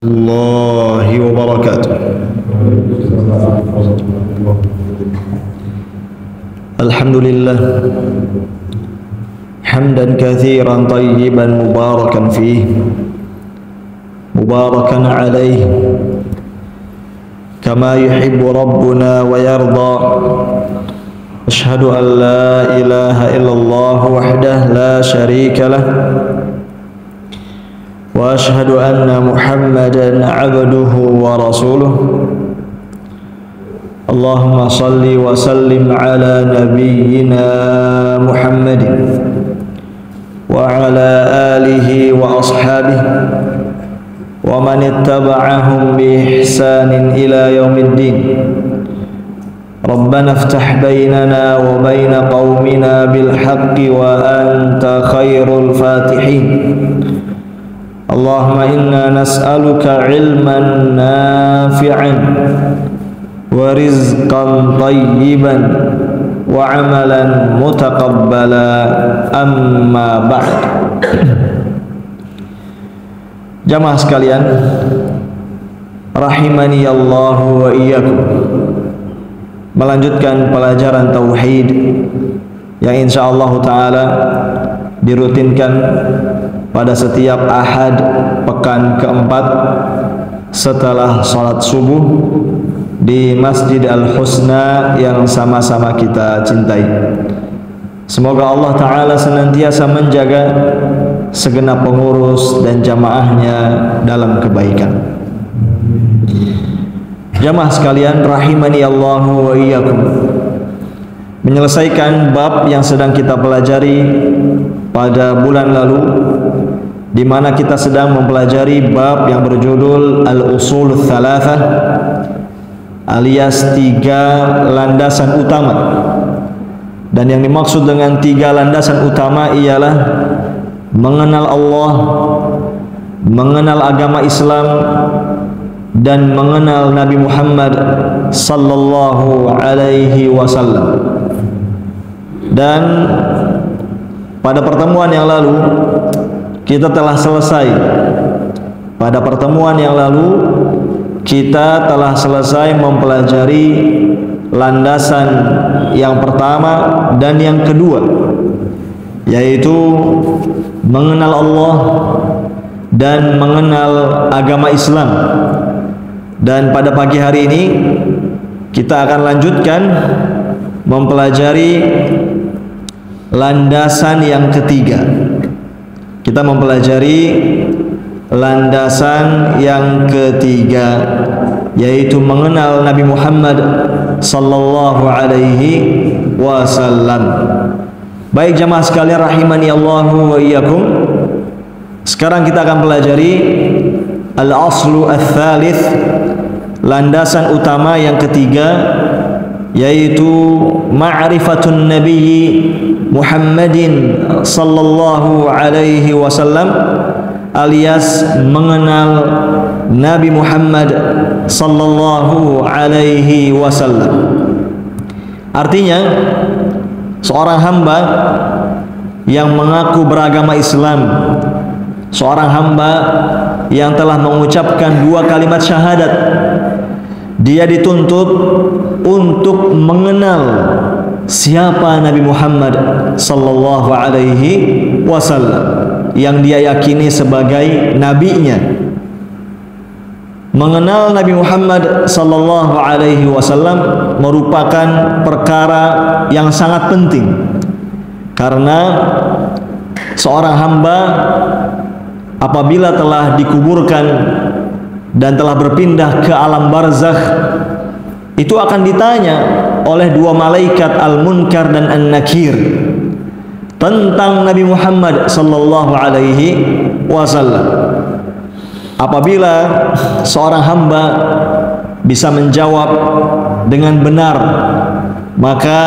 الله وبركاته. الحمد لله حمدا كثيرا طيبا مباركا فيه مباركا عليه كما يحب ربنا ويرضى. أشهد أن لا إله إلا الله وحده لا شريك له وأشهد أن محمدا عبده ورسوله. اللهم صل وسلم على نبينا محمد وعلى آله وأصحابه ومن اتبعهم بإحسان إلى يوم الدين. ربنا افتح بيننا وبين قومنا بالحق وأنت خير الفاتحين. اللهم إنا نسألك علما نافعا ورزقا طيبا وعملا متقبلا. أما بعد. Jamaah sekalian, rahimani Allah wa iyyakum. Melanjutkan pelajaran tauhid yang insyaallah taala dirutinkan pada setiap Ahad pekan keempat setelah salat subuh di Masjid Al-Husna yang sama-sama kita cintai. Semoga Allah taala senantiasa menjaga segenap pengurus dan jamaahnya dalam kebaikan. Jamaah sekalian rahimani Allah wa iyyakum. Menyelesaikan bab yang sedang kita pelajari pada bulan lalu, di mana kita sedang mempelajari bab yang berjudul Al-Usul Tsalatsah, alias 3 landasan utama. Dan yang dimaksud dengan 3 landasan utama ialah mengenal Allah, mengenal agama Islam, dan mengenal Nabi Muhammad sallallahu alaihi wasallam. Dan pada pertemuan yang lalu kita telah selesai. Pada pertemuan yang lalu kita telah selesai mempelajari landasan yang pertama dan yang kedua, yaitu mengenal Allah dan mengenal agama Islam. Dan pada pagi hari ini kita akan lanjutkan mempelajari landasan yang ketiga. Kita mempelajari landasan yang ketiga, yaitu mengenal Nabi Muhammad sallallahu alaihi wasallam. Baik jamaah sekalian rahimani Allah wa iyyakum. Sekarang kita akan pelajari al-aslu ats-tsalits, landasan utama yang ketiga, yaitu ma'rifatun nabiyyi Muhammadin sallallahu alaihi wasallam, alias mengenal Nabi Muhammad sallallahu alaihi wasallam. Artinya seorang hamba yang mengaku beragama Islam, seorang hamba yang telah mengucapkan 2 kalimat syahadat, dia dituntut untuk mengenal siapa Nabi Muhammad sallallahu alaihi wasallam yang dia yakini sebagai nabinya. Mengenal Nabi Muhammad sallallahu alaihi wasallam merupakan perkara yang sangat penting, karena seorang hamba apabila telah dikuburkan dan telah berpindah ke alam barzakh, itu akan ditanya oleh 2 malaikat Al-Munkar dan An-Nakir tentang Nabi Muhammad sallallahu alaihi wasallam. Apabila seorang hamba bisa menjawab dengan benar, maka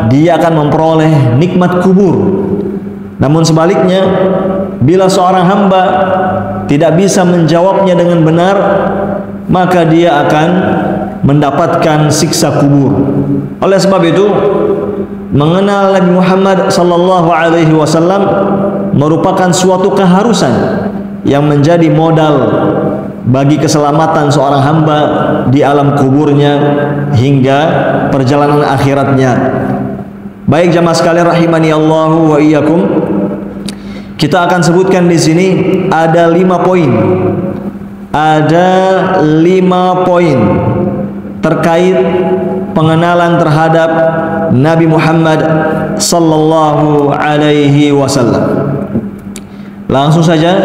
dia akan memperoleh nikmat kubur. Namun sebaliknya, bila seorang hamba tidak bisa menjawabnya dengan benar, maka dia akan mendapatkan siksa kubur. Oleh sebab itu, mengenal Nabi Muhammad sallallahu alaihi wasallam merupakan suatu keharusan yang menjadi modal bagi keselamatan seorang hamba di alam kuburnya hingga perjalanan akhiratnya. Baik jamaah sekalian rahimani Allah wa iyyakum, kita akan sebutkan di sini ada 5 poin. Ada 5 poin terkait pengenalan terhadap Nabi Muhammad sallallahu alaihi wasallam. Langsung saja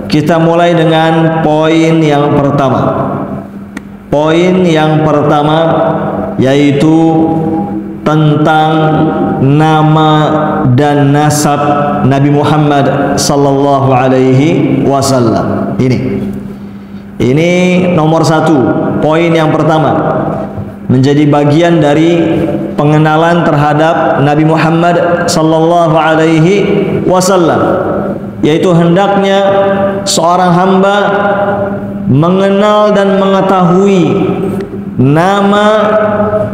kita mulai dengan poin yang pertama. Poin yang pertama yaitu tentang nama dan nasab Nabi Muhammad sallallahu alaihi wasallam. Ini nomor 1, poin yang pertama, menjadi bagian dari pengenalan terhadap Nabi Muhammad sallallahu alaihi wasallam, yaitu hendaknya seorang hamba mengenal dan mengetahui nama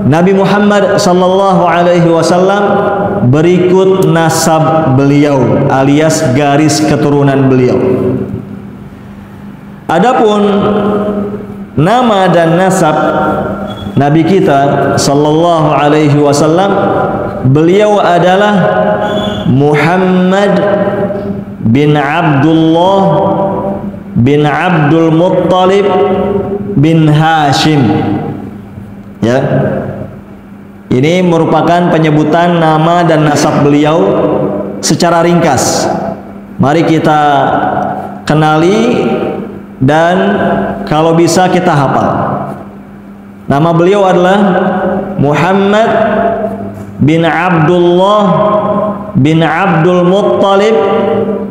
Nabi Muhammad sallallahu alaihi wasallam berikut nasab beliau alias garis keturunan beliau. Adapun nama dan nasab Nabi kita sallallahu alaihi wasallam, beliau adalah Muhammad bin Abdullah bin Abdul Muttalib bin Hashim. Ya. Ini merupakan penyebutan nama dan nasab beliau secara ringkas. Mari kita kenali dan kalau bisa kita hafal. Nama beliau adalah Muhammad bin Abdullah bin Abdul Muttalib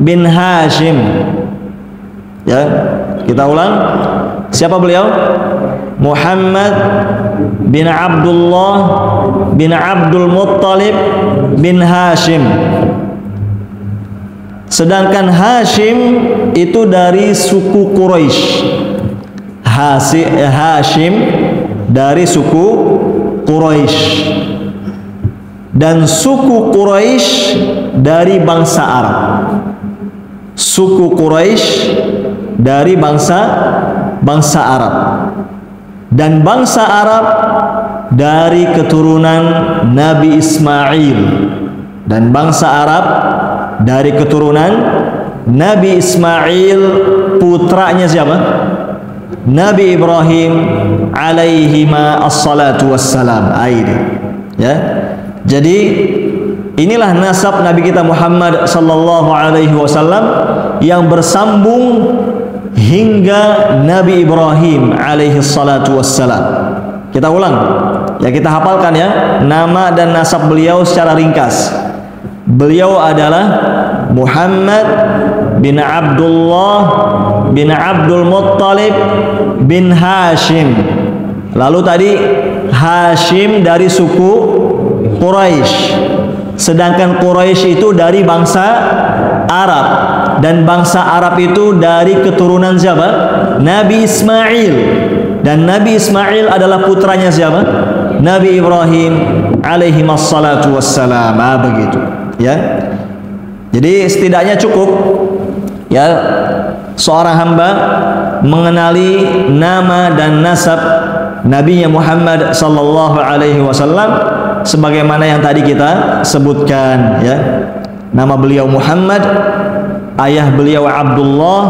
bin Hashim. Ya, kita ulang. Siapa beliau? Muhammad bin Abdullah bin Abdul Muttalib bin Hashim. Sedangkan Hashim itu dari suku Quraisy. Hashim dari suku Quraisy. Dan suku Quraisy dari bangsa Arab. Suku Quraisy dari bangsa Arab. Dan bangsa Arab dari keturunan Nabi Ismail. Dan bangsa Arab dari keturunan Nabi Ismail, putranya siapa? Nabi Ibrahim alaihima assalatu wassalam. Ya. Jadi inilah nasab Nabi kita Muhammad sallallahu alaihi wasallam yang bersambung hingga Nabi Ibrahim alaihi salatu wassalam. Kita ulang. Ya, kita hafalkan ya nama dan nasab beliau secara ringkas. Beliau adalah Muhammad bin Abdullah bin Abdul Muttalib bin Hashim. Lalu tadi Hashim dari suku Quraisy. Sedangkan Quraisy itu dari bangsa Arab. Dan bangsa Arab itu dari keturunan siapa? Nabi Ismail. Dan Nabi Ismail adalah putranya siapa? Nabi Ibrahim alaihi wassalatu wassalam. Begitu. Ya. Jadi setidaknya cukup ya seorang hamba mengenali nama dan nasab Nabi Muhammad sallallahu alaihi wasallam sebagaimana yang tadi kita sebutkan ya. Nama beliau Muhammad, ayah beliau Abdullah,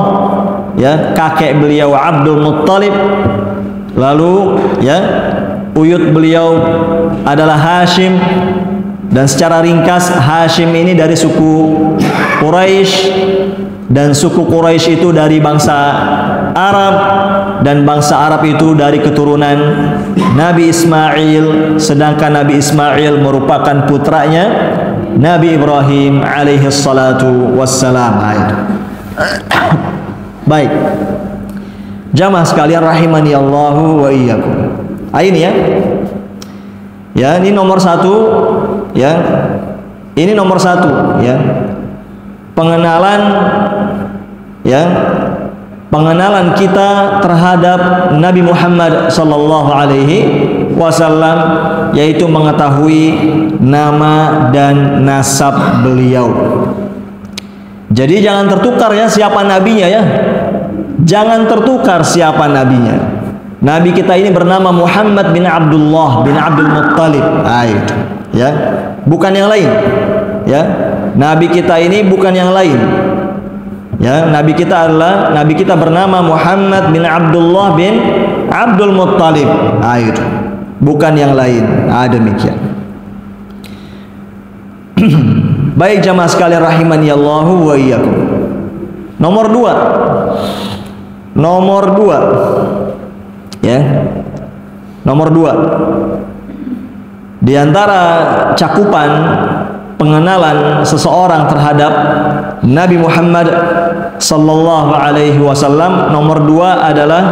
ya, kakek beliau Abdul Muttalib. Lalu ya uyut beliau adalah Hashim. Dan secara ringkas Hashim ini dari suku Quraisy, dan suku Quraisy itu dari bangsa Arab, dan bangsa Arab itu dari keturunan Nabi Ismail, sedangkan Nabi Ismail merupakan putranya Nabi Ibrahim alaihi salatu wassalam. Baik, jamaah sekalian rahimani Allahu wa iyyakum. Ini ya. Ya, ini nomor 1 ya. Ini nomor 1 ya. Pengenalan ya. Pengenalan kita terhadap Nabi Muhammad sallallahu alaihi wasallam, yaitu mengetahui nama dan nasab beliau. Jadi jangan tertukar ya siapa nabinya ya. Jangan tertukar siapa nabinya. Nabi kita ini bernama Muhammad bin Abdullah bin Abdul Muttalib. Itu, ya. Bukan yang lain. Ya. Nabi kita ini bukan yang lain. Ya, nabi kita bernama Muhammad bin Abdullah bin Abdul Muttalib. Itu. Bukan yang lain. Demikian. Baik jamaah sekalian rahimani Allah wa iyyakum. Nomor dua, ya, nomor dua, di antara cakupan pengenalan seseorang terhadap Nabi Muhammad sallallahu alaihi wasallam, nomor dua adalah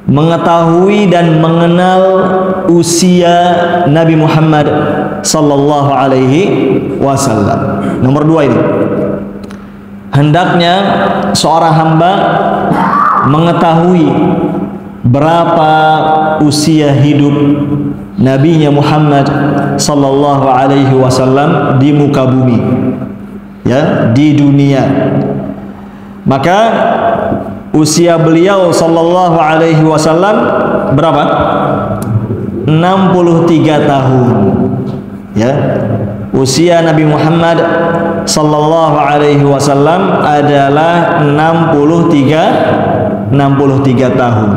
mengetahui dan mengenal usia Nabi Muhammad sallallahu alaihi wasallam. Nomor dua ini, hendaknya seorang hamba mengetahui berapa usia hidup Nabinya Muhammad sallallahu alaihi wasallam di muka bumi, ya, di dunia. Maka usia beliau sallallahu alaihi wasallam berapa? 63 tahun. Ya. Usia Nabi Muhammad sallallahu alaihi wasallam adalah 63 tahun.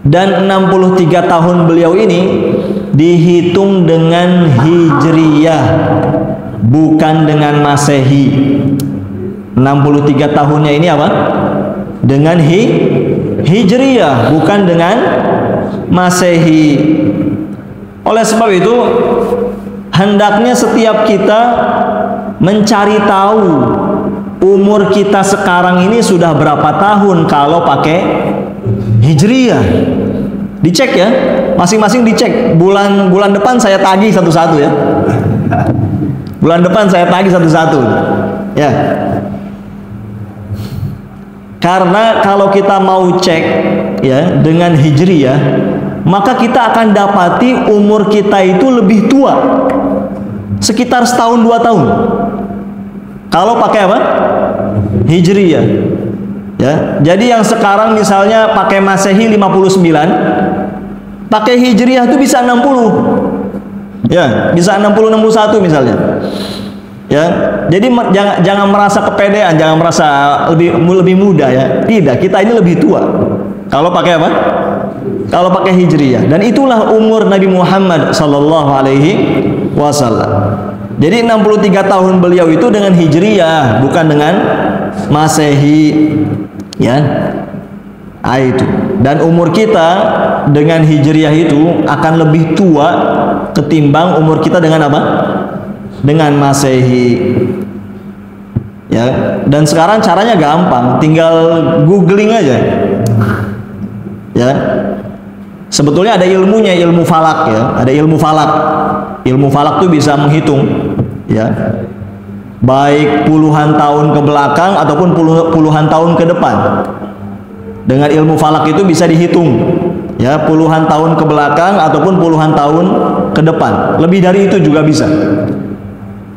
Dan 63 tahun beliau ini dihitung dengan Hijriyah, bukan dengan Masehi. 63 tahunnya ini apa? Dengan Hijriyah, bukan dengan Masehi. Oleh sebab itu, hendaknya setiap kita mencari tahu umur kita sekarang ini sudah berapa tahun kalau pakai Hijriyah. Dicek ya, masing-masing dicek. Bulan depan saya tagih satu-satu ya. Bulan depan saya tagih satu-satu. Ya. Karena kalau kita mau cek ya dengan Hijriyah, maka kita akan dapati umur kita itu lebih tua, sekitar setahun 2 tahun. Kalau pakai apa? Hijriyah. Ya, jadi yang sekarang misalnya pakai Masehi 59, pakai Hijriyah itu bisa 60. Ya, bisa 60 61 misalnya. Ya, jadi jangan merasa kepedean, jangan merasa lebih muda ya. Tidak, kita ini lebih tua. Kalau pakai apa? Kalau pakai Hijriyah. Dan itulah umur Nabi Muhammad sallallahu alaihi wasallam. Jadi 63 tahun beliau itu dengan Hijriyah, bukan dengan Masehi. Ya. Itu. Dan umur kita dengan Hijriyah itu akan lebih tua ketimbang umur kita dengan apa? Dengan Masehi. Ya. Dan sekarang caranya gampang, tinggal googling aja. Ya. Sebetulnya ada ilmunya, ilmu falak ya. Ada ilmu falak. Ilmu falak itu bisa menghitung ya. Baik puluhan tahun ke belakang ataupun puluhan tahun ke depan. Dengan ilmu falak itu bisa dihitung ya, puluhan tahun ke belakang ataupun puluhan tahun ke depan. Lebih dari itu juga bisa.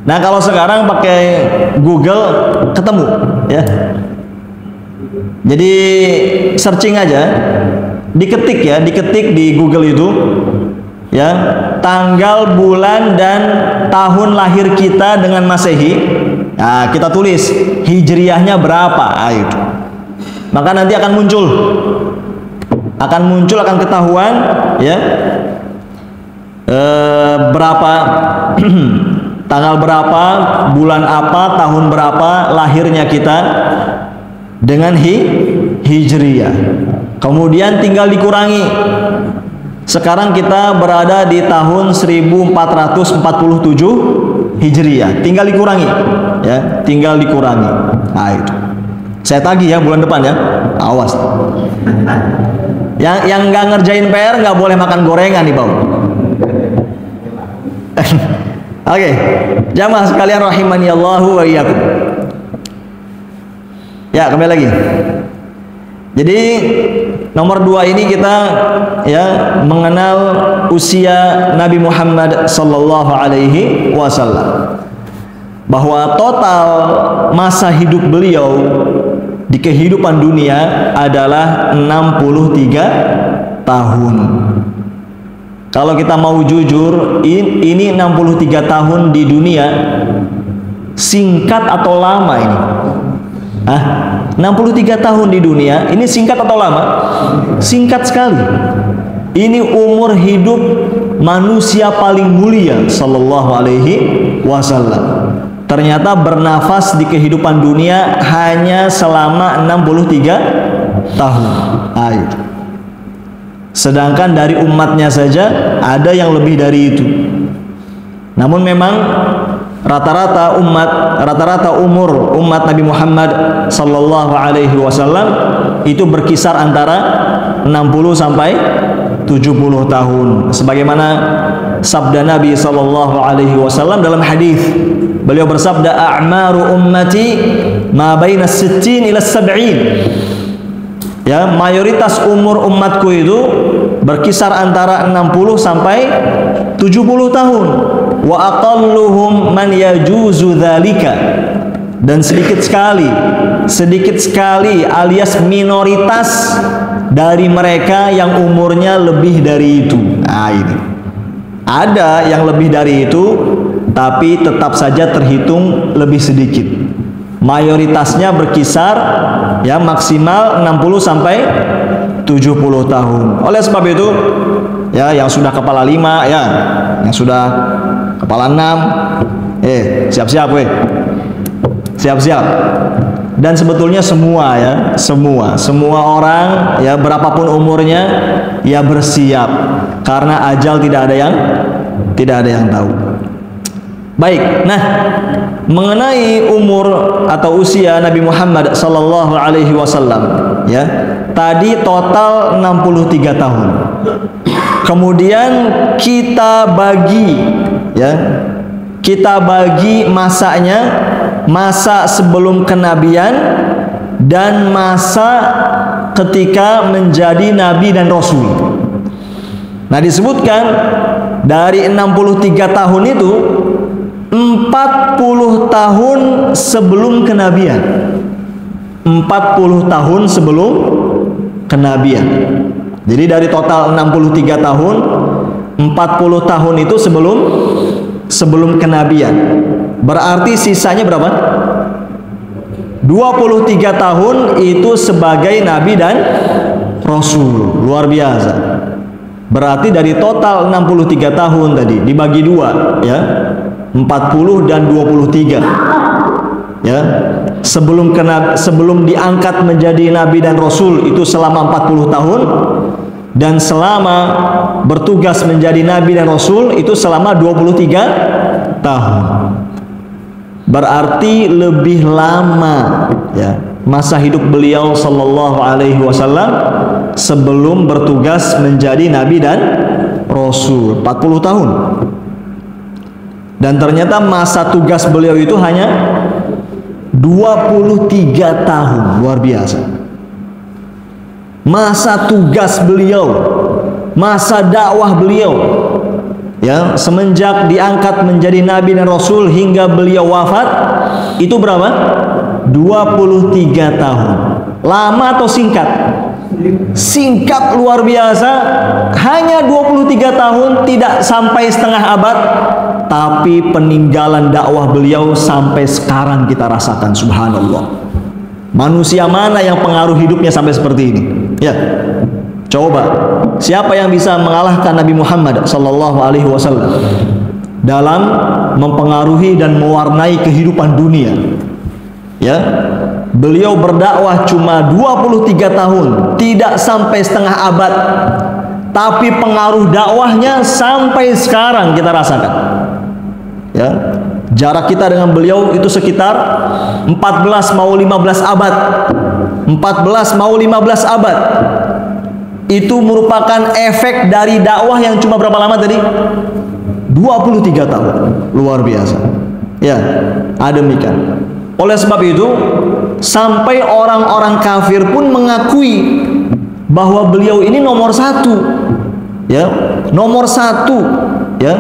Nah, kalau sekarang pakai Google ketemu ya. Jadi searching aja, diketik di Google itu ya, tanggal, bulan dan tahun lahir kita dengan Masehi. Nah, kita tulis Hijriyahnya berapa. Itu. Maka nanti akan muncul, akan ketahuan ya, berapa tanggal berapa, bulan apa, tahun berapa lahirnya kita dengan Hijriyah. Kemudian tinggal dikurangi. Sekarang kita berada di tahun 1447 Hijriyah. Tinggal dikurangi ya, tinggal dikurangi. Nah, itu. Saya tagih ya bulan depan ya. Awas. Yang nggak ngerjain PR nggak boleh makan gorengan di bawah. Oke. Jamaah sekalian rahimani Allahu wa iyyakum. Ya, kembali lagi. Jadi nomor 2 ini kita ya mengenal usia Nabi Muhammad sallallahu alaihi wasallam. Bahwa total masa hidup beliau di kehidupan dunia adalah 63 tahun. Kalau kita mau jujur, ini 63 tahun di dunia singkat atau lama ini? 63 tahun di dunia ini singkat atau lama? Singkat sekali. Ini umur hidup manusia paling mulia sallallahu alaihi wasallam. Ternyata bernafas di kehidupan dunia hanya selama 63 tahun. Sedangkan dari umatnya saja ada yang lebih dari itu. Namun memang rata-rata umur umat Nabi Muhammad sallallahu alaihi wasallam itu berkisar antara 60 sampai 70 tahun. Sebagaimana sabda Nabi sallallahu alaihi wasallam dalam hadis. Beliau bersabda, "A'maru ummati ma baina 60 ila 70." Ya, mayoritas umur umatku itu berkisar antara 60 sampai 70 tahun. Wa aqalluhum man yajuzu dzalika. Dan sedikit sekali alias minoritas dari mereka yang umurnya lebih dari itu. Ini. Ada yang lebih dari itu, tapi tetap saja terhitung lebih sedikit. Mayoritasnya berkisar ya maksimal 60 sampai 70 tahun. Oleh sebab itu, ya yang sudah kepala 5 ya, yang sudah kepala 6, siap-siap weh. Siap-siap. Dan sebetulnya semua orang ya berapapun umurnya ya bersiap, karena ajal tidak ada yang tahu. Baik, nah mengenai umur atau usia Nabi Muhammad sallallahu alaihi wasallam ya, tadi total 63 tahun. Kemudian kita bagi masanya, masa sebelum kenabian dan masa ketika menjadi nabi dan rasul. Nah, disebutkan dari 63 tahun itu 40 tahun sebelum kenabian. 40 tahun sebelum kenabian. Jadi dari total 63 tahun, 40 tahun itu sebelum kenabian. Berarti sisanya berapa? 23 tahun itu sebagai nabi dan rasul. Luar biasa. Berarti dari total 63 tahun tadi dibagi 2 ya. 40 dan 23 ya. Sebelum diangkat menjadi nabi dan rasul itu selama 40 tahun, dan selama bertugas menjadi nabi dan rasul itu selama 23 tahun. Berarti lebih lama ya masa hidup beliau sallallahu alaihi wasallam sebelum bertugas menjadi nabi dan rasul, 40 tahun. Dan ternyata masa tugas beliau itu hanya 23 tahun. Luar biasa. Masa tugas beliau, masa dakwah beliau ya, semenjak diangkat menjadi nabi dan rasul hingga beliau wafat itu berapa? 23 tahun. Lama atau singkat? Singkat luar biasa. Hanya 23 tahun, tidak sampai setengah abad, tapi peninggalan dakwah beliau sampai sekarang kita rasakan. Subhanallah. Manusia mana yang pengaruh hidupnya sampai seperti ini? Ya, coba siapa yang bisa mengalahkan Nabi Muhammad sallallahu alaihi wasallam dalam mempengaruhi dan mewarnai kehidupan dunia? Ya, beliau berdakwah cuma 23 tahun, tidak sampai setengah abad, tapi pengaruh dakwahnya sampai sekarang kita rasakan. Ya, jarak kita dengan beliau itu sekitar 14 mau 15 abad. 14 mau 15 abad. Itu merupakan efek dari dakwah yang cuma berapa lama tadi? 23 tahun. Luar biasa. Ya, demikian. Oleh sebab itu, sampai orang-orang kafir pun mengakui bahwa beliau ini nomor 1. Ya, nomor 1. Ya,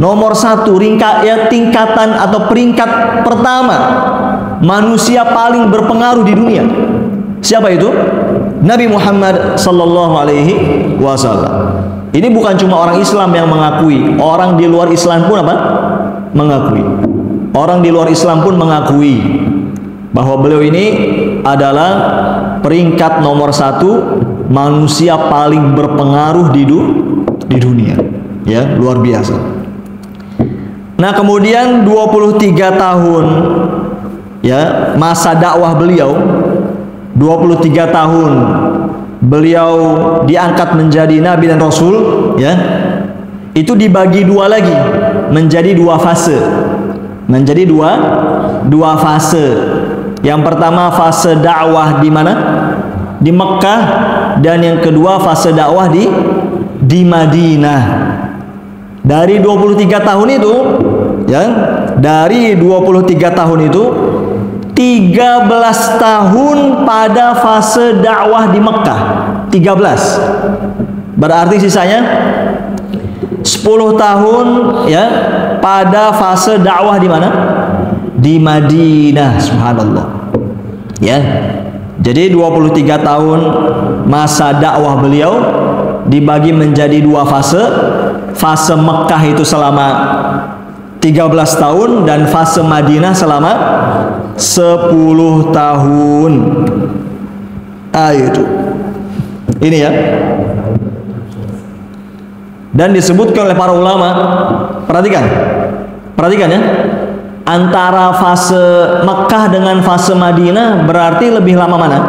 nomor 1 tingkatan atau peringkat pertama manusia paling berpengaruh di dunia. Siapa itu? Nabi Muhammad sallallahu alaihi wasallam. Ini bukan cuma orang Islam yang mengakui, orang di luar Islam pun apa? Mengakui. Orang di luar Islam pun mengakui bahwa beliau ini adalah peringkat nomor 1 manusia paling berpengaruh di dunia. Ya, luar biasa. Nah, kemudian 23 tahun ya masa dakwah beliau, 23 tahun beliau diangkat menjadi nabi dan rasul, ya. Itu dibagi 2 lagi, menjadi 2 fase. Menjadi dua fase. Yang pertama fase dakwah di mana? Di Mekah, dan yang kedua fase dakwah di Madinah. Dari 23 tahun itu, ya, dari 23 tahun itu 13 tahun pada fase dakwah di Mekah. 13. Berarti sisanya 10 tahun ya pada fase dakwah di mana? Di Madinah. Subhanallah. Ya. Jadi 23 tahun masa dakwah beliau dibagi menjadi 2 fase. Fase Mekah itu selama 13 tahun dan fase Madinah selama 10 tahun. Itu. Ini ya. Dan disebutkan oleh para ulama, perhatikan ya, antara fase Mekah dengan fase Madinah berarti lebih lama mana?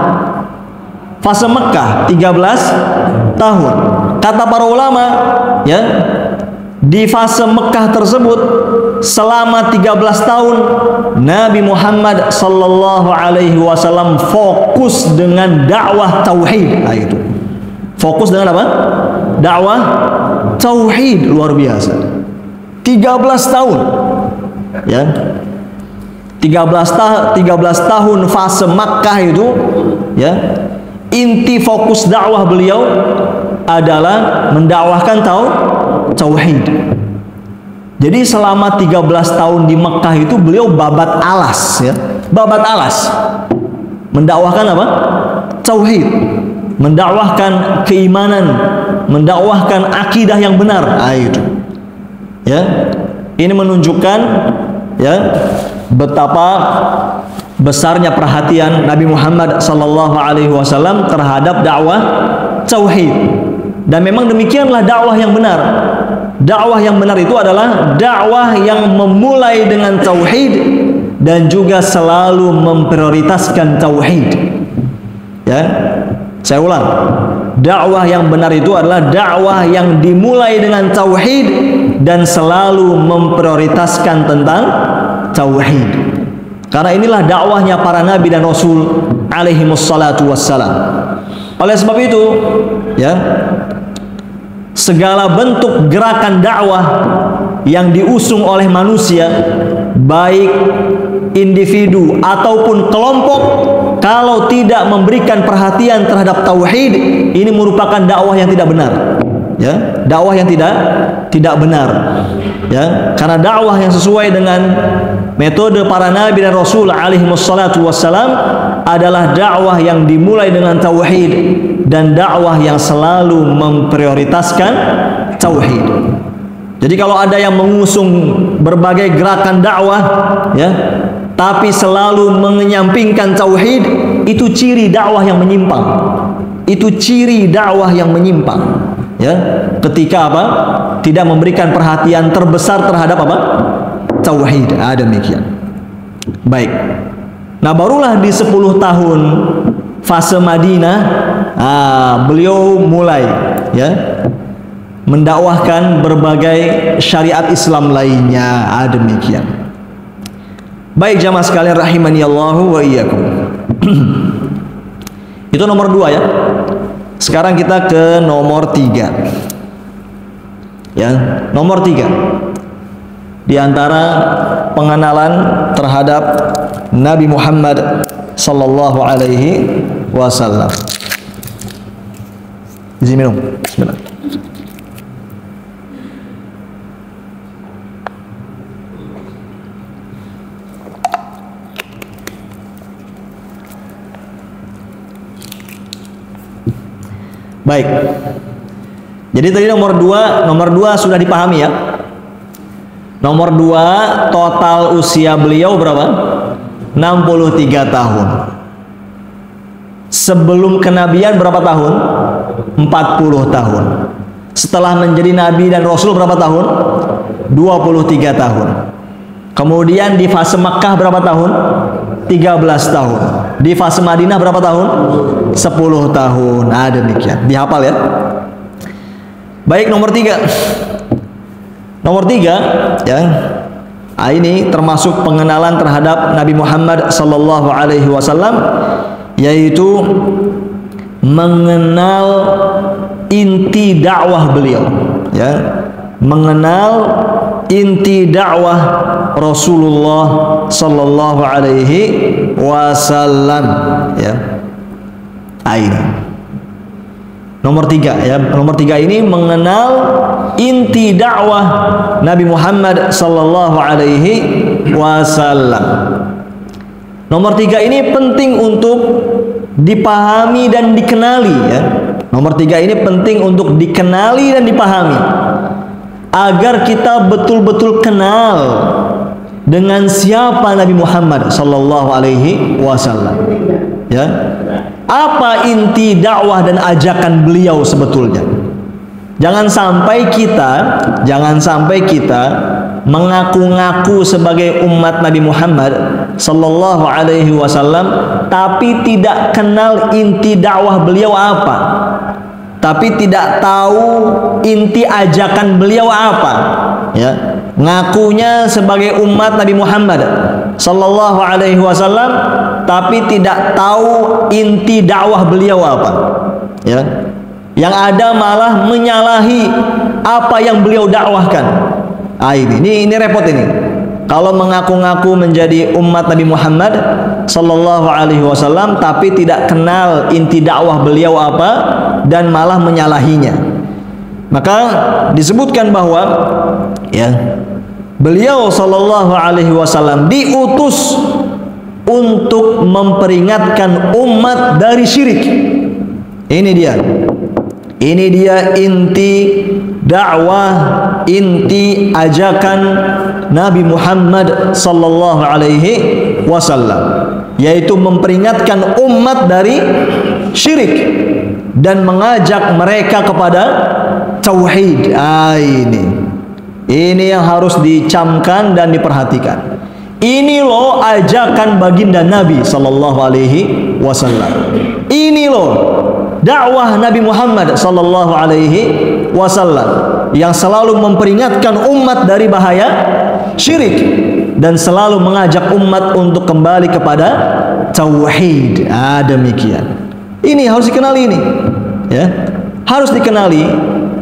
Fase Mekah 13 tahun. Kata para ulama, ya, di fase Mekah tersebut selama 13 tahun Nabi Muhammad sallallahu alaihi wasallam fokus dengan dakwah tauhid. Nah, itu. Fokus dengan apa? Dakwah tauhid, luar biasa. 13 tahun. Ya. 13 tahun fase Makkah itu, ya. Inti fokus dakwah beliau adalah mendakwahkan tauhid. Jadi selama 13 tahun di Mekah itu beliau babat alas, ya. Babat alas. Mendakwahkan apa? Tauhid. Mendakwahkan keimanan, mendakwahkan akidah yang benar. Itu. Ya. Ini menunjukkan ya betapa besarnya perhatian Nabi Muhammad sallallahu alaihi wasallam terhadap dakwah tauhid. Dan memang demikianlah dakwah yang benar. Dakwah yang benar itu adalah dakwah yang memulai dengan tauhid dan juga selalu memprioritaskan tauhid. Ya. Saya ulang. Dakwah yang benar itu adalah dakwah yang dimulai dengan tauhid dan selalu memprioritaskan tentang tauhid. Karena inilah dakwahnya para nabi dan rasul alaihi wassalatu wassalam. Oleh sebab itu, ya, segala bentuk gerakan dakwah yang diusung oleh manusia, baik individu ataupun kelompok, kalau tidak memberikan perhatian terhadap tauhid, ini merupakan dakwah yang tidak benar. Ya, dakwah yang tidak benar. Ya, karena dakwah yang sesuai dengan metode para nabi dan rasul alaihi wassalatu wassalam adalah dakwah yang dimulai dengan tauhid dan dakwah yang selalu memprioritaskan tauhid. Jadi kalau ada yang mengusung berbagai gerakan dakwah, ya, tapi selalu menyampingkan tauhid, itu ciri dakwah yang menyimpang. Itu ciri dakwah yang menyimpang. Ya, ketika apa? Tidak memberikan perhatian terbesar terhadap apa? Tauhid. Demikian. Baik. Nah, barulah di 10 tahun fase Madinah, beliau mulai, ya, mendakwahkan berbagai syariat Islam lainnya. Demikian. Baik jamaah sekalian rahimani Allah wa iyyakum. Itu nomor 2 ya. Sekarang kita ke nomor 3. Ya, nomor 3. Di antara pengenalan terhadap Nabi Muhammad sallallahu alaihi wasallam. Izin minum. Bismillah. Baik. Jadi tadi nomor dua sudah dipahami ya. Nomor 2, total usia beliau berapa? 63 tahun. Sebelum kenabian berapa tahun? 40 tahun. Setelah menjadi nabi dan rasul berapa tahun? 23 tahun. Kemudian di fase Makkah berapa tahun? 13 tahun. Di fase Madinah berapa tahun? 10 tahun. Nah, demikian. Dihafal ya. Baik, nomor 3. Nomor 3 ya. Ini termasuk pengenalan terhadap Nabi Muhammad sallallahu alaihi wasallam, yaitu mengenal inti dakwah beliau ya. Mengenal inti dakwah Rasulullah sallallahu alaihi wasallam ya. Ini nomor 3 ya. Nomor 3 ini mengenal inti dakwah Nabi Muhammad sallallahu alaihi wasallam. Nomor 3 ini penting untuk dipahami dan dikenali ya. Nomor 3 ini penting untuk dikenali dan dipahami agar kita betul-betul kenal dengan siapa Nabi Muhammad sallallahu alaihi wasallam ya. Apa inti dakwah dan ajakan beliau sebetulnya? Jangan sampai kita mengaku-ngaku sebagai umat Nabi Muhammad sallallahu alaihi wasallam tapi tidak kenal inti dakwah beliau apa. Tapi tidak tahu inti ajakan beliau apa ya. Ngakunya sebagai umat Nabi Muhammad sallallahu alaihi wasallam tapi tidak tahu inti dakwah beliau apa ya. Yang ada malah menyalahi apa yang beliau dakwahkan. Ini repot ini. Kalau mengaku-ngaku menjadi umat Nabi Muhammad sallallahu alaihi wasallam tapi tidak kenal inti dakwah beliau apa dan malah menyalahinya. Maka disebutkan bahwa ya, beliau sallallahu alaihi wasallam diutus untuk memperingatkan umat dari syirik. Ini dia inti dakwah, inti ajakan Nabi Muhammad sallallahu alaihi wasallam, yaitu memperingatkan umat dari syirik dan mengajak mereka kepada tauhid. Ini yang harus dicamkan dan diperhatikan. Ini loh ajakan baginda Nabi sallallahu alaihi wasallam. Ini loh dakwah Nabi Muhammad sallallahu alaihi wasallam yang selalu memperingatkan umat dari bahaya syirik dan selalu mengajak umat untuk kembali kepada tauhid. Demikian. Ini harus dikenali ini. Ya, harus dikenali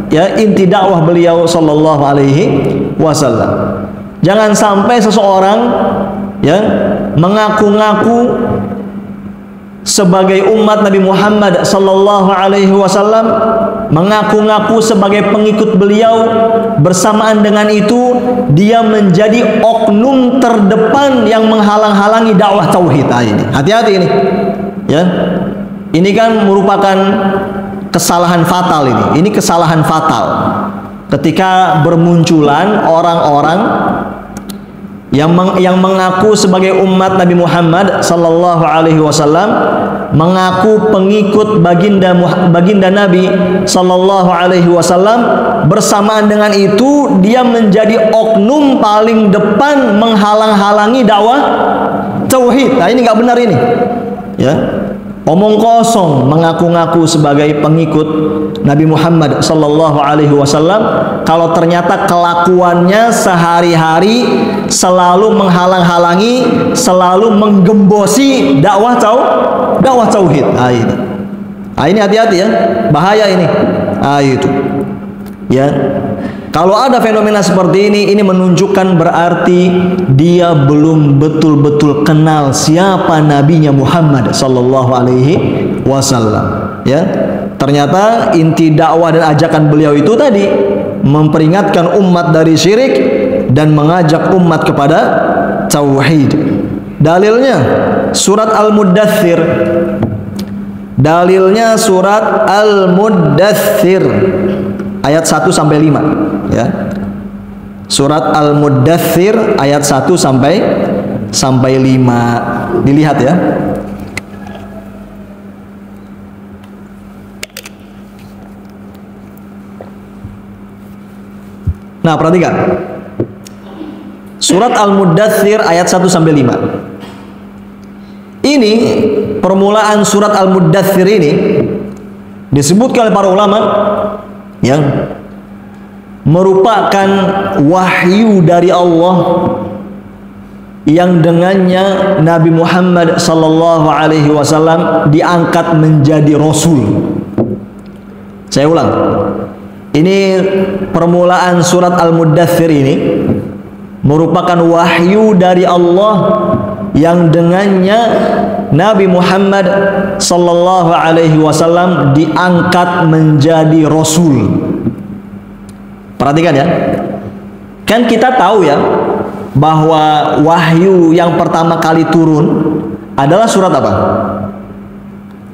ya inti dakwah beliau sallallahu alaihi wasallam. Jangan sampai seseorang ya mengaku-ngaku sebagai umat Nabi Muhammad sallallahu alaihi wasallam, mengaku-ngaku sebagai pengikut beliau, bersamaan dengan itu dia menjadi oknum terdepan yang menghalang-halangi dakwah tauhid. Ini hati-hati ini ya. Ini kan merupakan kesalahan fatal ini. Ini kesalahan fatal ketika bermunculan orang-orang yang mengaku sebagai umat Nabi Muhammad sallallahu alaihi wasallam, mengaku pengikut baginda Nabi sallallahu alaihi wasallam, bersamaan dengan itu dia menjadi oknum paling depan menghalang-halangi dakwah tauhid. Ini nggak benar ini. Ya. Omong kosong mengaku-ngaku sebagai pengikut Nabi Muhammad sallallahu alaihi wasallam kalau ternyata kelakuannya sehari-hari selalu menghalang-halangi, selalu menggembosi dakwah tauhid. Ini hati-hati ya, bahaya ini. Itu. Ya. Kalau ada fenomena seperti ini menunjukkan berarti dia belum betul-betul kenal siapa nabinya Muhammad sallallahu alaihi wasallam. Ya. Ternyata inti dakwah dan ajakan beliau itu tadi memperingatkan umat dari syirik dan mengajak umat kepada tauhid. Dalilnya surat Al-Muddathir Dalilnya surat Al-Muddathir ayat 1 sampai 5 ya. Surat Al-Muddathir ayat 1 sampai 5. Dilihat ya. Nah, perhatikan. Surat Al-Muddathir ayat 1 sampai 5. Ini permulaan surat Al-Muddathir ini disebutkan oleh para ulama yang merupakan wahyu dari Allah yang dengannya Nabi Muhammad sallallahu alaihi wasallam diangkat menjadi rasul. Saya ulang. Ini permulaan surat Al-Muddathir ini merupakan wahyu dari Allah yang dengannya Nabi Muhammad sallallahu alaihi wasallam diangkat menjadi rasul. Perhatikan ya. Kan kita tahu ya bahwa wahyu yang pertama kali turun adalah surat apa?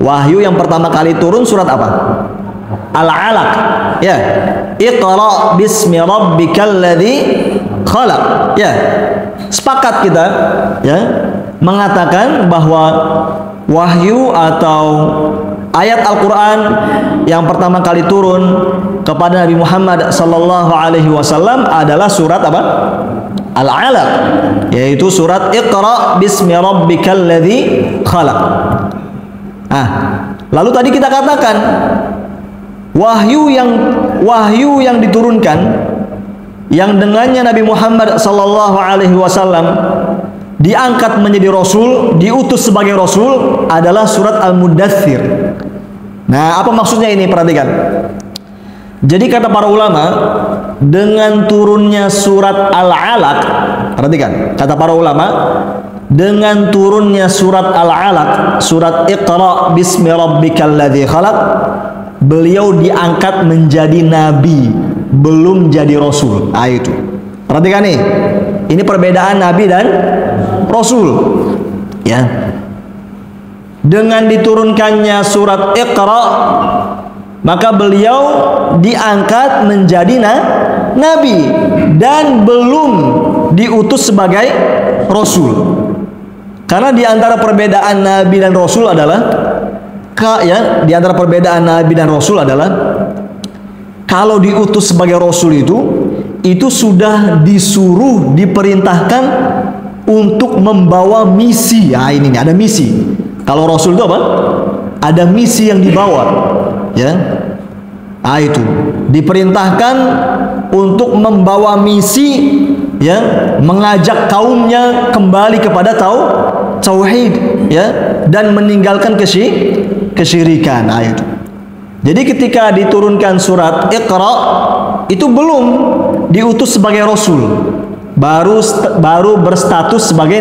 Wahyu yang pertama kali turun surat apa? Al-Alaq. Ya. Iqra bismi rabbikal ladzi khalaq. Ya. Sepakat kita ya mengatakan bahwa wahyu atau ayat Al-Quran yang pertama kali turun kepada Nabi Muhammad sallallahu alaihi wasallam adalah surat apa? Al-Alaq, yaitu surat Iqra bismi rabbikal ladzi khalaq. Lalu tadi kita katakan wahyu yang diturunkan yang dengannya Nabi Muhammad sallallahu alaihi wasallam diangkat menjadi rasul, diutus sebagai rasul adalah surat Al-Muddathir. Nah, apa maksudnya ini? Perhatikan. Jadi kata para ulama, dengan turunnya surat Al-Alaq, perhatikan, kata para ulama, dengan turunnya surat Al-Alaq, surat Iqra bismi rabbikal ladzi khalaq, beliau diangkat menjadi nabi, belum jadi rasul. Itu. Perhatikan nih. Ini perbedaan nabi dan rasul. Ya. Dengan diturunkannya surat Iqra, maka beliau diangkat menjadi nabi dan belum diutus sebagai rasul. Karena di antara perbedaan nabi dan rasul adalah di antara perbedaan nabi dan rasul adalah kalau diutus sebagai rasul itu sudah disuruh, diperintahkan untuk membawa misi. Ya, ini nih, ada misi. Kalau rasul itu apa? Ada misi yang dibawa. Ya. Itu diperintahkan untuk membawa misi, ya, mengajak kaumnya kembali kepada tauhid, ya, dan meninggalkan kesyirikan. Itu. Jadi ketika diturunkan surat Iqra itu belum diutus sebagai rasul, baru berstatus sebagai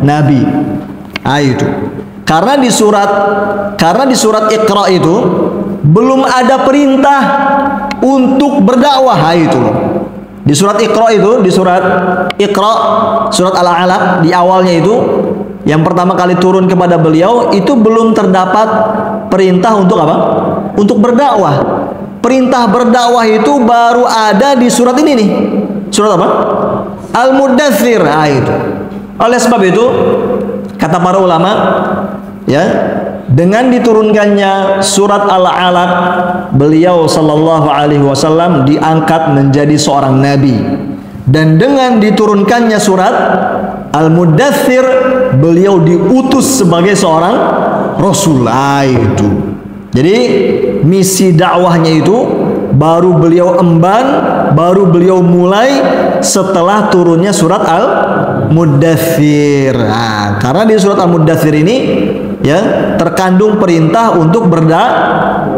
nabi. Itu. Karena di surat Iqra itu belum ada perintah untuk berdakwah. Itu loh. Di surat Iqra itu, di surat Iqra, surat Al-Alaq di awalnya itu yang pertama kali turun kepada beliau itu belum terdapat perintah untuk apa? Untuk berdakwah. Perintah berdakwah itu baru ada di surat ini nih. Surat apa? Al-Muddathir. Itu. Oleh sebab itu kata para ulama, ya, dengan diturunkannya surat Al-Alaq, beliau sallallahu alaihi wasallam diangkat menjadi seorang nabi. Dan dengan diturunkannya surat Al-Muddathir, beliau diutus sebagai seorang rasul. Itu. Jadi misi dakwahnya itu baru beliau emban, baru beliau mulai setelah turunnya surat Al-Muddathir. Karena di surat Al-Muddathir ini, ya, terkandung perintah untuk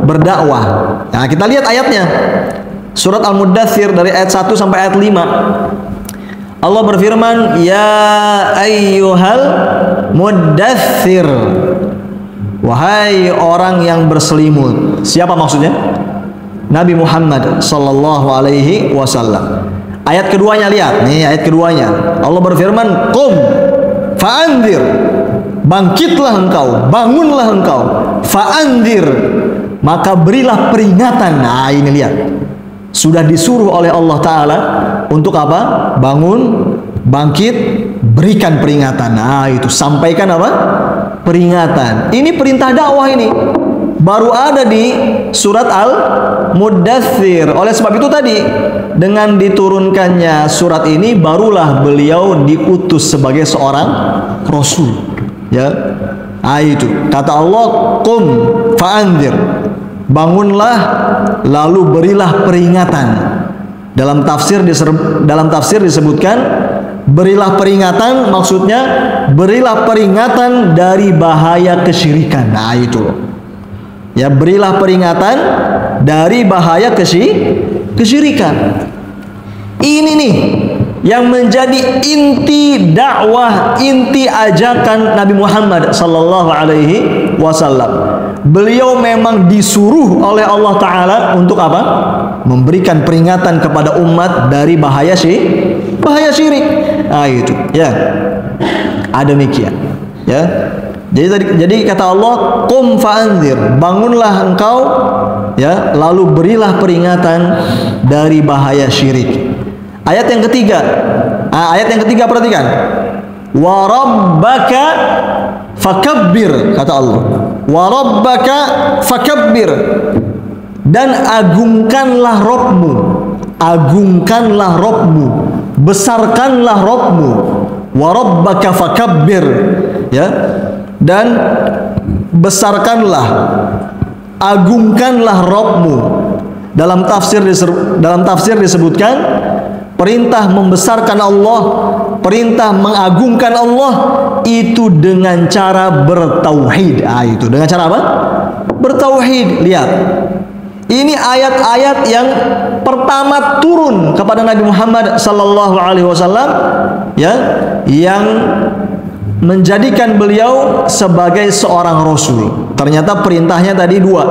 berdakwah. Nah, kita lihat ayatnya. Surat Al-Muddathir dari ayat 1 sampai ayat 5. Allah berfirman, "Ya ayyuhal muddathir." Wahai orang yang berselimut. Siapa maksudnya? Nabi Muhammad sallallahu alaihi wasallam. Ayat keduanya, lihat. Nih ayat keduanya. Allah berfirman, "Qum fa'anzir." Bangkitlah engkau, bangunlah engkau fa'andzir, maka berilah peringatan. Nah, ini lihat. Sudah disuruh oleh Allah Ta'ala untuk apa? Bangun, bangkit, berikan peringatan. Nah, itu sampaikan apa? Peringatan. Ini perintah dakwah ini. Baru ada di surat Al-Muddathir. Oleh sebab itu tadi, dengan diturunkannya surat ini, barulah beliau diutus sebagai seorang rasul. Ya, itu kata Allah, qum fa'andzir, bangunlah lalu berilah peringatan. Dalam tafsir disebutkan berilah peringatan, maksudnya berilah peringatan dari bahaya kesyirikan. Nah, itu loh. Ya, berilah peringatan dari bahaya kesyirikan. Ini nih yang menjadi inti dakwah, inti ajakan Nabi Muhammad sallallahu alaihi wasallam. Beliau memang disuruh oleh Allah Ta'ala untuk apa? Memberikan peringatan kepada umat dari bahaya syirik. Nah, itu ya. Demikian ya. Jadi kata Allah, qum fa'andzir, bangunlah engkau ya, lalu berilah peringatan dari bahaya syirik. Ayat yang ketiga. Ayat yang ketiga perhatikan. Wa rabbaka fakabbir, kata Allah. Wa rabbaka fakabbir, dan agungkanlah Rabbmu. Agungkanlah Rabbmu, besarkanlah Rabbmu. Wa rabbaka fakabbir, ya. Dan besarkanlah, agungkanlah Rabbmu. Dalam tafsir disebutkan perintah membesarkan Allah, perintah mengagungkan Allah itu dengan cara bertauhid. Itu dengan cara apa? Bertauhid. Lihat, ini ayat-ayat yang pertama turun kepada Nabi Muhammad sallallahu alaihi wasallam, ya, yang menjadikan beliau sebagai seorang rasul. Ternyata perintahnya tadi dua.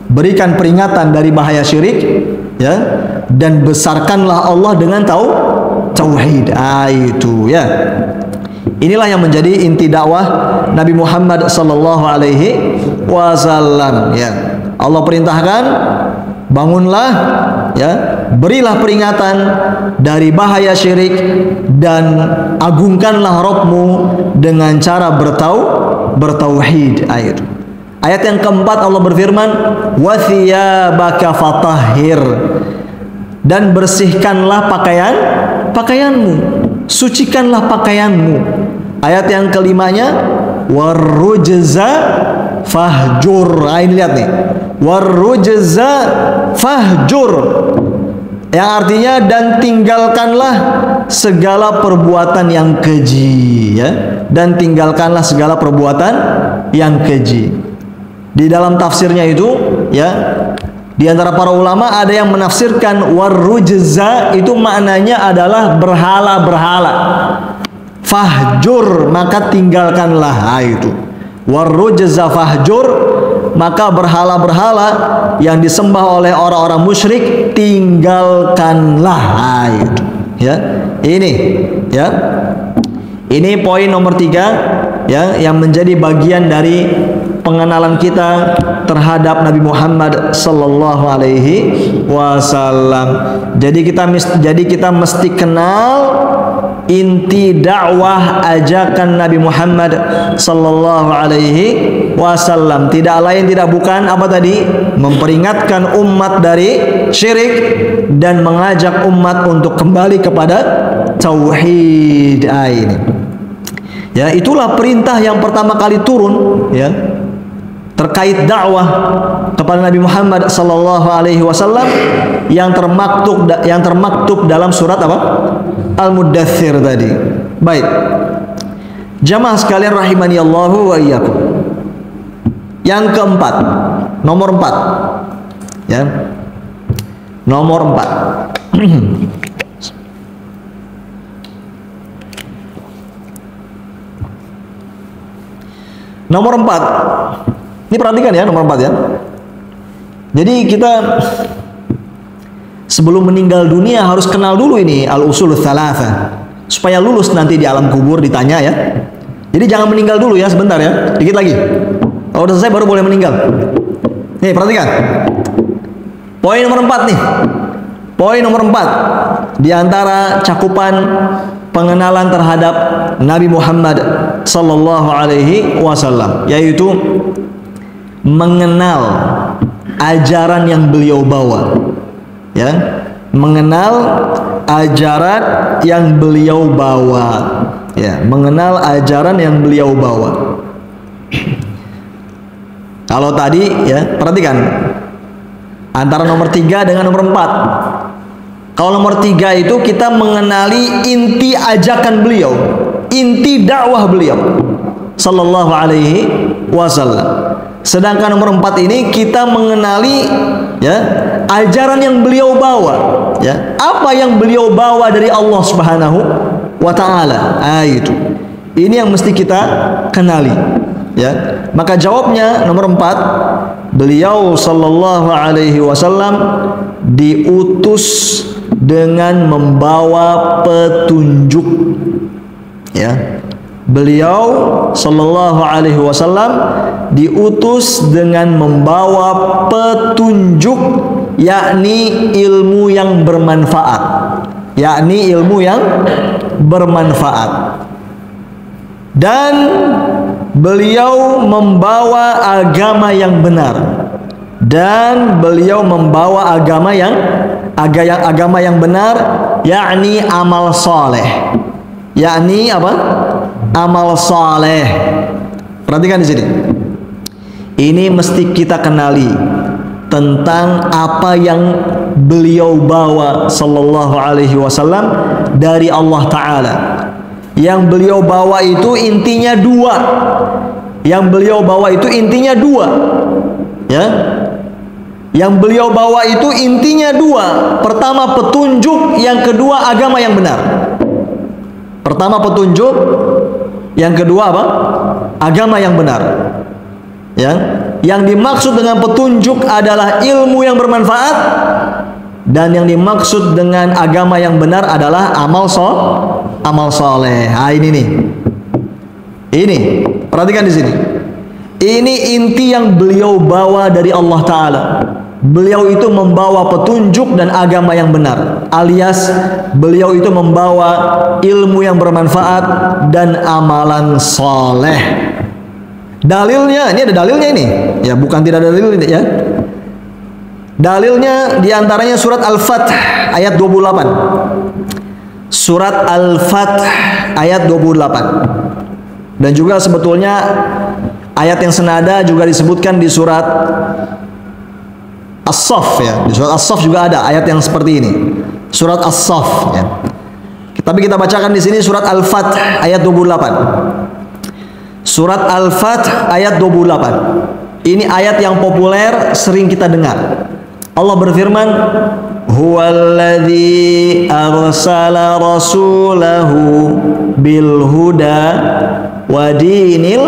Berikan peringatan dari bahaya syirik, ya, dan besarkanlah Allah dengan tauhid. Itu ya. Inilah yang menjadi inti dakwah Nabi Muhammad sallallahu alaihi wasallam, ya. Allah perintahkan, bangunlah, ya, berilah peringatan dari bahaya syirik dan agungkanlah Rabbmu dengan cara bertauhid. Ayat yang keempat Allah berfirman, wa thiyabaka fatahhir, dan bersihkanlah pakaianmu, sucikanlah pakaianmu. Ayat yang kelimanya, warrujza fahjur. Ini lihat nih, warrujza fahjur, yang artinya dan tinggalkanlah segala perbuatan yang keji, ya, dan tinggalkanlah segala perbuatan yang keji. Di dalam tafsirnya itu, ya, di antara para ulama ada yang menafsirkan warrujza itu maknanya adalah berhala-berhala. Fahjur, maka tinggalkanlah. Itu warrujza fahjur, maka berhala-berhala yang disembah oleh orang-orang musyrik tinggalkanlah. Itu ya, ini ya, ini poin nomor 3, ya, yang menjadi bagian dari pengenalan kita terhadap Nabi Muhammad sallallahu alaihi wasallam. Jadi kita mesti kenal inti dakwah ajakan Nabi Muhammad sallallahu alaihi wasallam. Tidak lain tidak bukan apa tadi? Memperingatkan umat dari syirik dan mengajak umat untuk kembali kepada tauhid. Ini. Ya, itulah perintah yang pertama kali turun, ya, terkait dakwah kepada Nabi Muhammad sallallahu alaihi wasallam yang termaktub dalam surat apa? Al-Muddathir tadi. Baik. Jamaah sekalian rahimani Allahu wa iyyakum. Yang keempat, nomor 4. Ya. Nomor 4. Nomor 4. Ini perhatikan ya, nomor 4 ya. Jadi kita sebelum meninggal dunia harus kenal dulu ini al-usul tsalatsa supaya lulus nanti di alam kubur ditanya ya. Jadi jangan meninggal dulu ya, sebentar ya. Dikit lagi. Kalau udah selesai baru boleh meninggal. Nih, perhatikan. Poin nomor 4 nih. Poin nomor 4 di antara cakupan pengenalan terhadap Nabi Muhammad sallallahu alaihi wasallam, yaitu mengenal ajaran yang beliau bawa. Ya, mengenal ajaran yang beliau bawa. Ya, mengenal ajaran yang beliau bawa. Kalau tadi ya, perhatikan antara nomor 3 dengan nomor 4. Kalau nomor 3 itu kita mengenali inti ajakan beliau, inti dakwah beliau sallallahu alaihi wasallam. Sedangkan nomor 4 ini kita mengenali ya ajaran yang beliau bawa, ya. Apa yang beliau bawa dari Allah Subhanahu wa taala. Itu. Ini yang mesti kita kenali, ya. Maka jawabnya nomor 4, beliau sallallahu alaihi wasallam diutus dengan membawa petunjuk, ya. Beliau sallallahu alaihi wasallam diutus dengan membawa petunjuk, yakni ilmu yang bermanfaat, yakni ilmu yang bermanfaat. Dan beliau membawa agama yang benar, dan beliau membawa agama yang benar, yakni amal saleh, yakni apa? Amal saleh. Perhatikan di sini. Ini mesti kita kenali tentang apa yang beliau bawa sallallahu alaihi wasallam dari Allah taala. Yang beliau bawa itu intinya 2. Yang beliau bawa itu intinya 2. Ya. Yang beliau bawa itu intinya 2. Pertama petunjuk, yang kedua agama yang benar. Pertama petunjuk, yang kedua apa? Agama yang benar. Ya. Yang dimaksud dengan petunjuk adalah ilmu yang bermanfaat, dan yang dimaksud dengan agama yang benar adalah amal soleh. Ini nih. Ini, perhatikan di sini. Ini inti yang beliau bawa dari Allah Ta'ala. Beliau itu membawa petunjuk dan agama yang benar, alias beliau itu membawa ilmu yang bermanfaat dan amalan soleh. Dalilnya, ini ada dalilnya ini. Ya, bukan tidak ada dalilnya ya. Dalilnya diantaranya surat Al-Fath ayat 28. Surat Al-Fath ayat 28. Dan juga sebetulnya ayat yang senada juga disebutkan di surat As-Saff, ya. Di surat As-Saff juga ada ayat yang seperti ini. Surat As-Saff, ya. Tapi kita bacakan di sini surat Al-Fath ayat 28. Surat Al-Fath ayat 28. Ini ayat yang populer, sering kita dengar. Allah berfirman, "Huwallazi arsala rasulahu bil huda wa dinil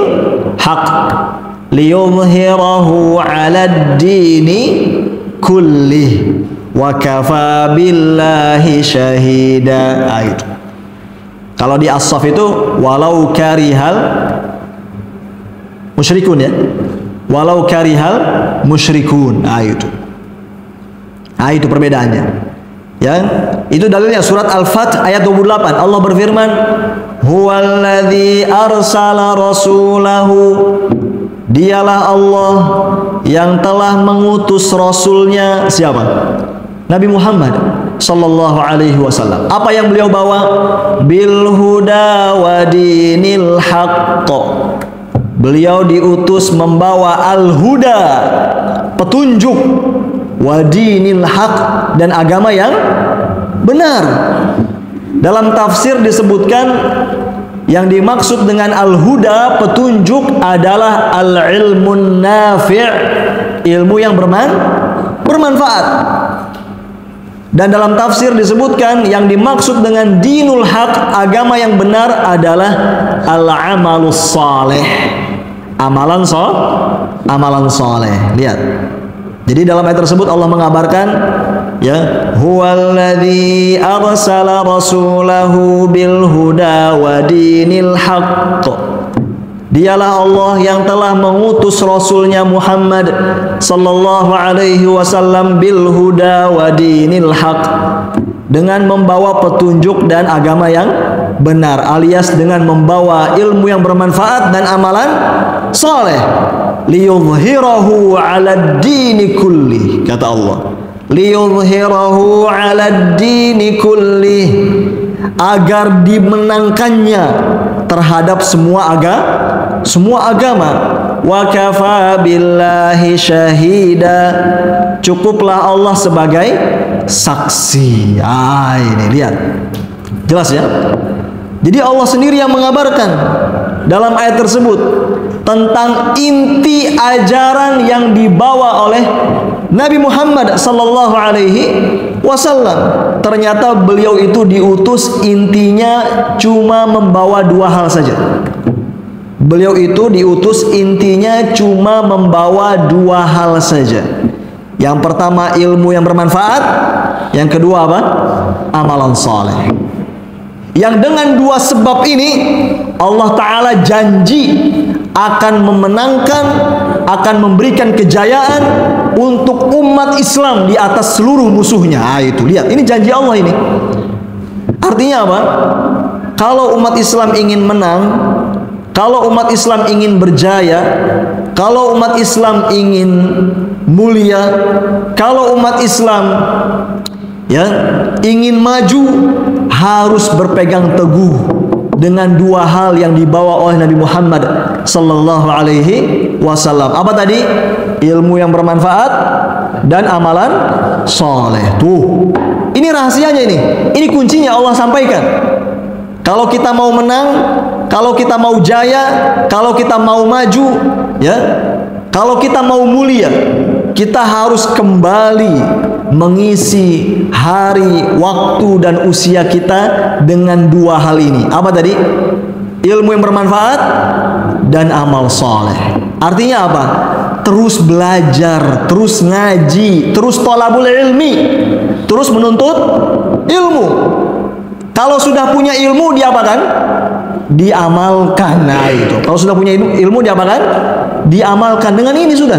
haqq liyudhhirahu 'alad dini kullih wa kafa billahi syahida." Itu. Kalau di As-Saff itu walau karihal musyrikun, ya. Walau karihal musyrikun. Itu. Itu perbedaannya. Ya. Itu dalilnya surat Al-Fath ayat 28. Allah berfirman, "Huwallazi arsala rasulahu." Dialah Allah yang telah mengutus rasulnya. Siapa? Nabi Muhammad sallallahu alaihi wasallam. Apa yang beliau bawa? Bil huda wa dinil haqq. Beliau diutus membawa al-huda, petunjuk, wa dinil haqq, dan agama yang benar. Dalam tafsir disebutkan yang dimaksud dengan al-huda, petunjuk, adalah al-ilmun nafi', ilmu yang bermanfaat. Dan dalam tafsir disebutkan yang dimaksud dengan dinul haq, agama yang benar, adalah al-amalus saleh, amalan saleh. Lihat. Jadi dalam ayat tersebut Allah mengabarkan, ya, huwallazi arsala rasulahu bil huda wa dinil haqq. Dialah Allah yang telah mengutus Rasulnya Muhammad sallallahu alaihi wasallam bil huda wa dinil haq, dengan membawa petunjuk dan agama yang benar, alias dengan membawa ilmu yang bermanfaat dan amalan soleh. Liyudhhirahu 'ala dini kulli, kata Allah. Liyudhhirahu 'ala dini kulli, agar dimenangkannya terhadap semua agama. Wa kafa billahi syahida, cukuplah Allah sebagai saksi. Ini lihat, jelas ya. Jadi Allah sendiri yang mengabarkan dalam ayat tersebut tentang inti ajaran yang dibawa oleh Nabi Muhammad sallallahu alaihi wasallam. Ternyata beliau itu diutus intinya cuma membawa dua hal saja. Beliau itu diutus intinya cuma membawa dua hal saja. Yang pertama ilmu yang bermanfaat, yang kedua apa? Amalan saleh. Yang dengan dua sebab ini Allah Ta'ala janji akan memenangkan, akan memberikan kejayaan untuk umat Islam di atas seluruh musuhnya. Itu lihat, ini janji Allah ini. Artinya apa? Kalau umat Islam ingin menang, kalau umat Islam ingin berjaya, kalau umat Islam ingin mulia, kalau umat Islam ingin maju, harus berpegang teguh dengan dua hal yang dibawa oleh Nabi Muhammad sallallahu alaihi wasallam. Apa tadi? Ilmu yang bermanfaat dan amalan soleh. Tuh, ini rahasianya ini. Ini kuncinya Allah sampaikan. Kalau kita mau menang, kalau kita mau jaya, kalau kita mau maju, kalau kita mau mulia, kita harus kembali mengisi hari, waktu, dan usia kita dengan dua hal ini. Apa tadi? Ilmu yang bermanfaat dan amal soleh. Artinya apa? Terus belajar, terus ngaji, terus thalabul ilmi, terus menuntut ilmu. Kalau sudah punya ilmu, diapakan? Diamalkan. Nah itu. Kalau sudah punya ilmu, diapakan? Diamalkan. Dengan ini sudah.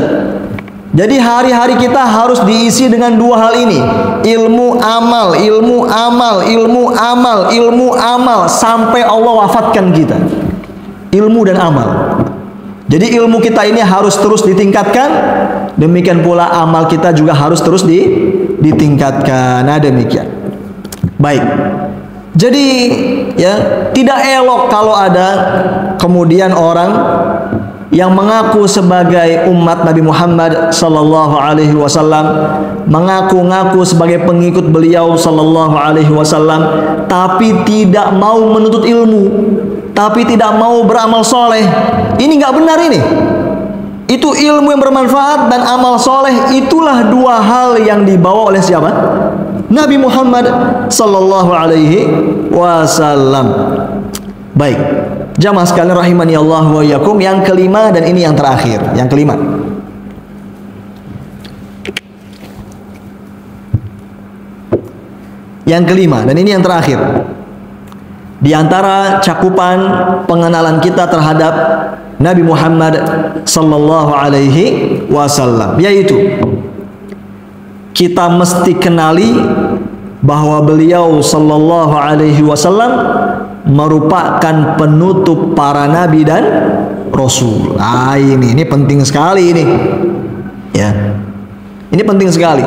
Jadi hari-hari kita harus diisi dengan dua hal ini. Ilmu amal, ilmu amal, ilmu amal, ilmu amal, sampai Allah wafatkan kita. Ilmu dan amal. Jadi ilmu kita ini harus terus ditingkatkan. Demikian pula amal kita juga harus terus ditingkatkan. Nah demikian. Baik. Jadi tidak elok kalau ada kemudian orang yang mengaku sebagai umat Nabi Muhammad sallallahu alaihi wasallam, mengaku-ngaku sebagai pengikut beliau sallallahu alaihi wasallam, tapi tidak mau menuntut ilmu, tapi tidak mau beramal soleh. Ini nggak benar ini. Itu ilmu yang bermanfaat dan amal soleh, itulah dua hal yang dibawa oleh siapa? Nabi Muhammad sallallahu alaihi wasallam. Baik, jamaah sekalian rahimani Allah wa iyyakum, yang kelima dan ini yang terakhir. Yang kelima, dan ini yang terakhir. Di antara cakupan pengenalan kita terhadap Nabi Muhammad sallallahu alaihi wasallam, yaitu kita mesti kenali bahwa beliau sallallahu alaihi wasallam merupakan penutup para nabi dan rasul. Ini penting sekali ini. Ini penting sekali.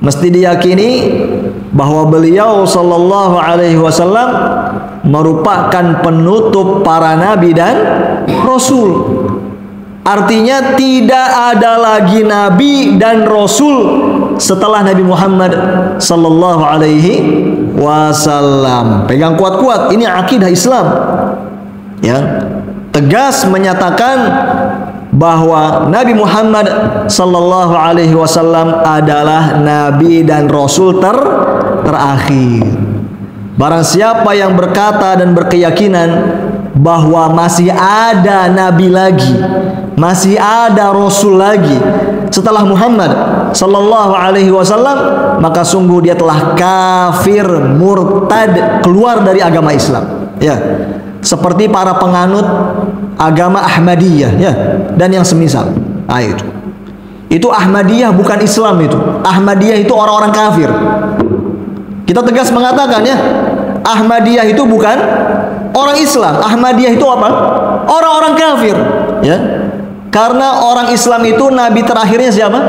Mesti diyakini bahwa beliau sallallahu alaihi wasallam merupakan penutup para nabi dan rasul. Artinya tidak ada lagi nabi dan rasul setelah Nabi Muhammad sallallahu alaihi wasallam. Pegang kuat-kuat, ini akidah Islam. Tegas menyatakan bahwa Nabi Muhammad sallallahu alaihi wasallam adalah nabi dan rasul terakhir. Barang siapa yang berkata dan berkeyakinan bahwa masih ada nabi lagi, masih ada rasul lagi setelah Muhammad sallallahu alaihi wasallam, maka sungguh dia telah kafir, murtad, keluar dari agama Islam. Seperti para penganut agama Ahmadiyah ya, dan yang semisal. Nah, itu Ahmadiyah bukan Islam itu. Ahmadiyah itu orang-orang kafir. Kita tegas mengatakan ya, Ahmadiyah itu bukan orang Islam. Ahmadiyah itu apa? Orang-orang kafir ya. Karena orang Islam itu nabi terakhirnya siapa?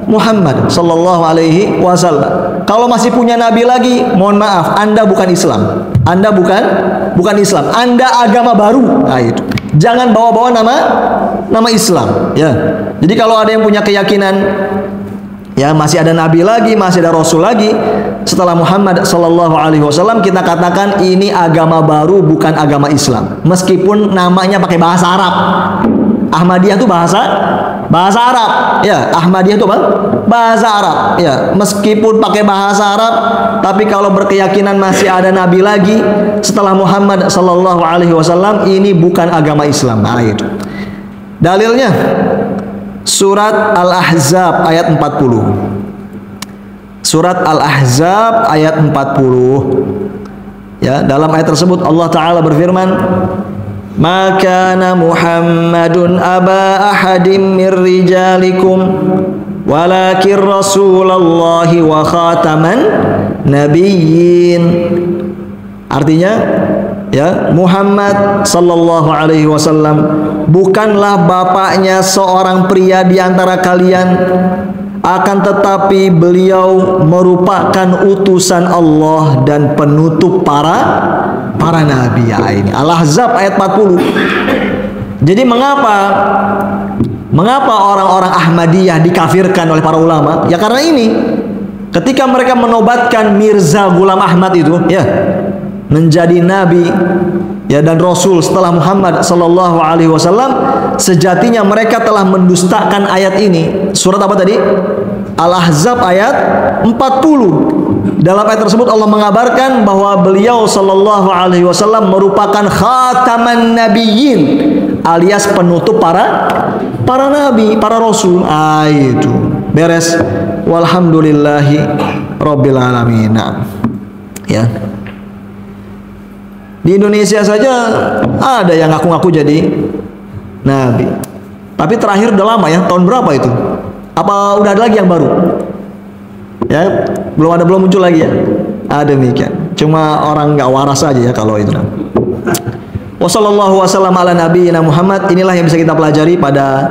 Muhammad sallallahu alaihi wasallam. Kalau masih punya nabi lagi, mohon maaf, Anda bukan Islam. Anda bukan Islam. Anda agama baru. Nah, itu. Jangan bawa-bawa nama Islam ya. Jadi kalau ada yang punya keyakinan ya masih ada nabi lagi, masih ada rasul lagi setelah Muhammad sallallahu alaihi wasallam, kita katakan ini agama baru, bukan agama Islam. Meskipun namanya pakai bahasa Arab. Ahmadiyah itu bahasa Arab ya. Ahmadiyah itu apa? Bahasa Arab ya. Meskipun pakai bahasa Arab, tapi kalau berkeyakinan masih ada nabi lagi setelah Muhammad sallallahu alaihi wasallam, ini bukan agama Islam. Nah, itu dalilnya surat Al-Ahzab ayat 40. Surat Al-Ahzab ayat 40 ya. Dalam ayat tersebut Allah Ta'ala berfirman, "Ma kana Muhammadun aba ahadin min rijalikum walakin Rasulullahi wa khataman nabiyyin." Artinya ya, Muhammad sallallahu alaihi wasallam bukanlah bapaknya seorang pria di antara kalian, akan tetapi beliau merupakan utusan Allah dan penutup para nabi. Ya, ini Al-Ahzab ayat 40. Jadi mengapa orang-orang Ahmadiyah dikafirkan oleh para ulama? Ya karena ini, ketika mereka menobatkan Mirza Ghulam Ahmad itu ya menjadi nabi ya dan rasul setelah Muhammad sallallahu alaihi wasallam, sejatinya mereka telah mendustakan ayat ini. Surat apa tadi? Al-Ahzab ayat 40. Dalam ayat tersebut Allah mengabarkan bahwa beliau sallallahu alaihi wasallam merupakan khataman nabiyyin, alias penutup para nabi, para rasul. Itu beres. Walhamdulillahi rabbil alamin. Ya. Di Indonesia saja ada yang ngaku-ngaku jadi nabi. Tapi terakhir udah lama ya, tahun berapa itu? Apa udah ada lagi yang baru? Ya, belum muncul lagi ya. Demikian. Cuma orang nggak waras aja ya kalau itu. Wassallallahu wasallam ala nabiyina Muhammad. Inilah yang bisa kita pelajari pada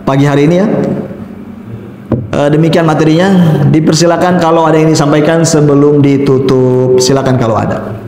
pagi hari ini ya. Demikian materinya. Dipersilakan kalau ada yang disampaikan sebelum ditutup. Silakan kalau ada.